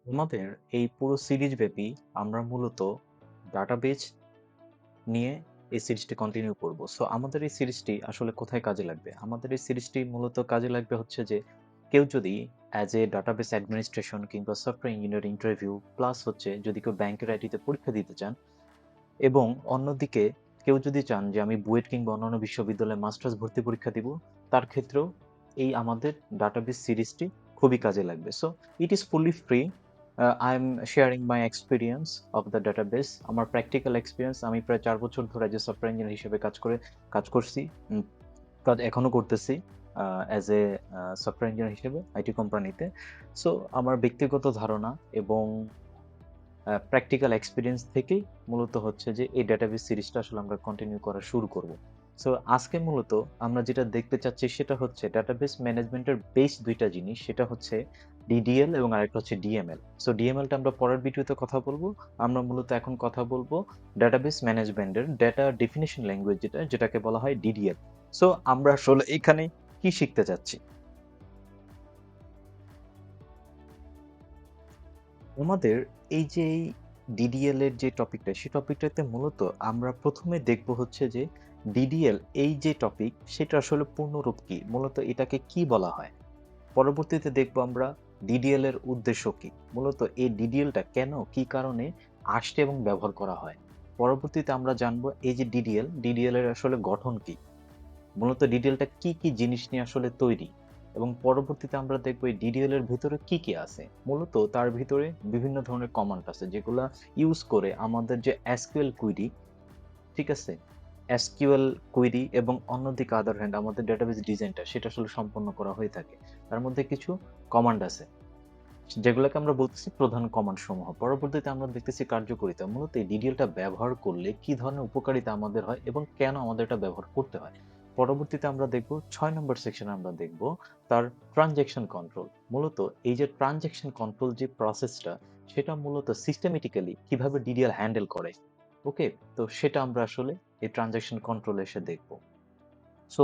আমাদের এই পুরো সিরিজ ব্যাপী আমরা মূলত ডাটাবেজ নিয়ে এই সিরিজটি কন্টিনিউ করব। সো আমাদের এই সিরিজটি আসলে কোথায় কাজে লাগবে? আমাদের এই সিরিজটি মূলত কাজে লাগবে হচ্ছে যে কেউ যদি অ্যাজ এ ডাটাবেস অ্যাডমিনিস্ট্রেশন কিংবা সফটওয়্যার ইঞ্জিনিয়ার ইন্টারভিউ প্লাস হচ্ছে যদি কেউ ব্যাংকের আইটিতে পরীক্ষা দিতে চান এবং অন্যদিকে কেউ যদি চান যে আমি বুয়েট কিংবা অন্যান্য বিশ্ববিদ্যালয়ে মাস্টার্স ভর্তি পরীক্ষা দিব, তার ক্ষেত্রেও এই আমাদের ডাটাবেস সিরিজটি খুবই কাজে লাগবে। So it is fully free. I am sharing my experience of the database. আমার প্র্যাকটিক্যাল এক্সপিরিয়েন্স, আমি প্রায় 4 বছর ধরে যে সফটওয়্যার ইঞ্জিনিয়ার হিসেবে কাজ করছি, কাজ এখনো করতেছি অ্যাজ এ সফটওয়্যার ইঞ্জিনিয়ার হিসেবে আইটি কোম্পানিতে। সো আমার ব্যক্তিগত ধারণা এবং প্র্যাকটিক্যাল এক্সপেরিয়েন্স থেকেই মূলত হচ্ছে যে এই ডেটাবেস সিরিজটা আসলে আমরা কন্টিনিউ করা শুরু করব। সো আজকে মূলত আমরা যেটা দেখতে চাচ্ছি সেটা হচ্ছে ডেটাবেস ম্যানেজমেন্টের বেস ২টা জিনিস, সেটা হচ্ছে ডিডিএল এবং আরেকটা হচ্ছে ডিএমএল। সো ডিএমএলটা আমরা পরের ভিডিওতে কথা বলবো। আমরা মূলত এখন কথা বলবো ডেটাবেস ম্যানেজমেন্টের ডেটা ডেফিনিশন ল্যাঙ্গুয়েজ যেটাকে বলা হয় ডিডিএল। সো আমরা আসলে এখানে কি শিখতে চাচ্ছি? আমাদের এই যে ডিডিএল এর যে টপিকটা, সেই টপিকটাতে মূলত আমরা প্রথমে দেখব হচ্ছে যে ডিডিএল এই যে টপিক সেটা আসলে পূর্ণরূপ কি, মূলত এটাকে কি বলা হয়। পরবর্তীতে দেখব আমরা ডিডিএল এর উদ্দেশ্য কি, মূলত এই ডিডিএলটা কেন কি কারণে আসছে এবং ব্যবহার করা হয়। পরবর্তীতে আমরা জানবো এই যে ডিডিএল এর আসলে গঠন কি, মূলত ডিডিএলটা কি কি জিনিস নিয়ে আসলে তৈরি, এবং পরবর্তীতে আমরা দেখবো এই ডিডিএল এর ভিতরে কি কি আছে। মূলত তার ভিতরে বিভিন্ন ধরনের কমান্ড আছে যেগুলা ইউজ করে আমাদের যে এসকিউএল কুইরি, ঠিক আছে, এসকিউএল কুইরি এবং অন্যদিকে আদার হ্যান্ড আমাদের ডেটাবেস ডিজাইনটা সেটা আসলে সম্পন্ন করা হয়ে থাকে। তার মধ্যে কিছু কমান্ড আছে যেগুলোকে আমরা বলতেছি প্রধান কমান্ড সমূহ। পরবর্তীতে আমরা দেখতেছি কার্যকারিতা, মূলত এই ডিডিএলটা ব্যবহার করলে কি ধরনের উপকারিতা আমাদের হয় এবং কেন আমাদের এটা ব্যবহার করতে হয়। পরবর্তীতে আমরা দেখব 6 নম্বর সেকশনে আমরা দেখব তার ট্রানজ্যাকশন কন্ট্রোল। মূলত এই যে ট্রানজ্যাকশন কন্ট্রোল যে প্রসেসটা, সেটা মূলত সিস্টেমেটিক্যালি কিভাবে ডিডিএল হ্যান্ডেল করে। ওকে, তো সেটা আমরা আসলে এই ট্রানজ্যাকশন কন্ট্রোল এসে দেখব। সো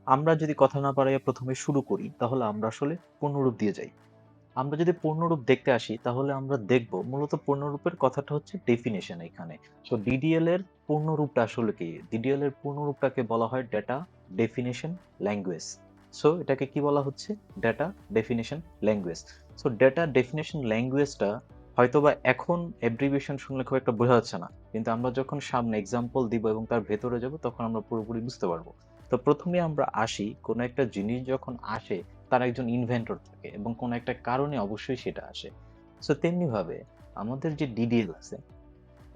আমরা যদি কথা না বাড়াইয়া প্রথমে শুরু করি, তাহলে আমরা আসলে পূর্ণরূপ দিয়ে যাই। আমরা যদি পূর্ণরূপ দেখতে আসি তাহলে আমরা দেখব মূলত পূর্ণরূপের কথাটা হচ্ছে ডেফিনেশন এখানে। সো ডিডিএল এর পূর্ণরূপটা আসলে কি? ডিডিএল এর পূর্ণরূপটাকে বলা হয় ডেটা ডেফিনেশন ল্যাঙ্গুয়েজ। সো এটাকে কি বলা হচ্ছে? Data definition language. So data definition ল্যাঙ্গুয়েজটা হয়তোবা এখন অ্যাব্রিভিয়েশন শুনলে খুব একটা বোঝা যাচ্ছে না, কিন্তু আমরা যখন সামনে এক্সাম্পল দিব এবং তার ভেতরে যাব তখন আমরা পুরোপুরি বুঝতে পারবো। তো প্রথমে আমরা আসি, কোনো একটা জিনিস যখন আসে তার একজন ইনভেন্টর থাকে এবং কোনো একটা কারণে অবশ্যই সেটা আসে। সো তেমনিভাবে আমাদের যে ডিডিএল আছে,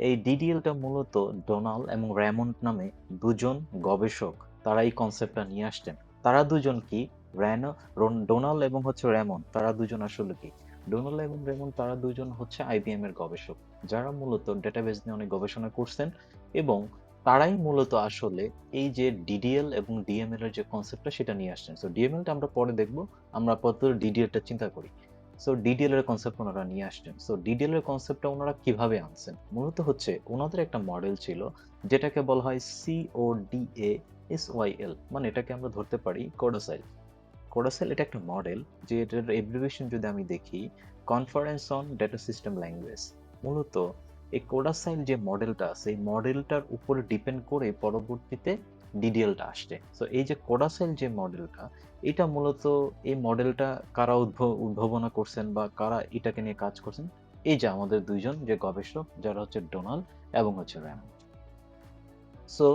এই ডিডিএলটা মূলত ডোনাল্ড এবং রেমন্ড নামে দুজন গবেষক, তারা এই কনসেপ্টটা নিয়ে আসতেন। তারা দুজন কি? ডোনাল্ড এবং হচ্ছে রেমন্ড, তারা দুজন আসলে কি? ডোনাল্ড এবং রেমন্ড তারা দুজন হচ্ছে আইবিএম এর গবেষক, যারা মূলত ডেটাবেস নিয়ে অনেক গবেষণা করছেন এবং তারাই মূলত আসলে এই যে ডিডিএল এবং ডিএমএল এর যে কনসেপ্টটা সেটা নিয়ে আসছেন। সো ডিএমএলটা আমরা পরে দেখবো, আমরা আপাতত ডিডিএলটা চিন্তা করি। সো ডিডিএল এর কনসেপ্ট ওনারা নিয়ে আসছেন। সো ডিডিএল এর কনসেপ্টটা ওনারা কিভাবে আনছেন? মূলত হচ্ছে ওনাদের একটা মডেল ছিল যেটাকে বলা হয় CODASYL, মানে এটাকে আমরা ধরতে পারি কোডাসাইল। কোডাসাইল এটা একটা মডেল, যে এটার এব্রিভিয়েশন যদি আমি দেখি, conference on data system language. মূলত এই কোডাসাইল যে মডেলটা আছে, এই মডেলটার উপরে ডিপেন্ড করে পরবর্তীতে ডিডিএলটা আসছে। সো এই যে কোডাসাইল যে মডেলটা, এটা মূলত এই মডেলটা কারা উদ্ভাবনা করছেন বা কারা এটাকে নিয়ে কাজ করছেন? এই যে আমাদের দুইজন যে গবেষক, যারা হচ্ছে ডোনাল্ড এবং হচ্ছে র্যাম। সো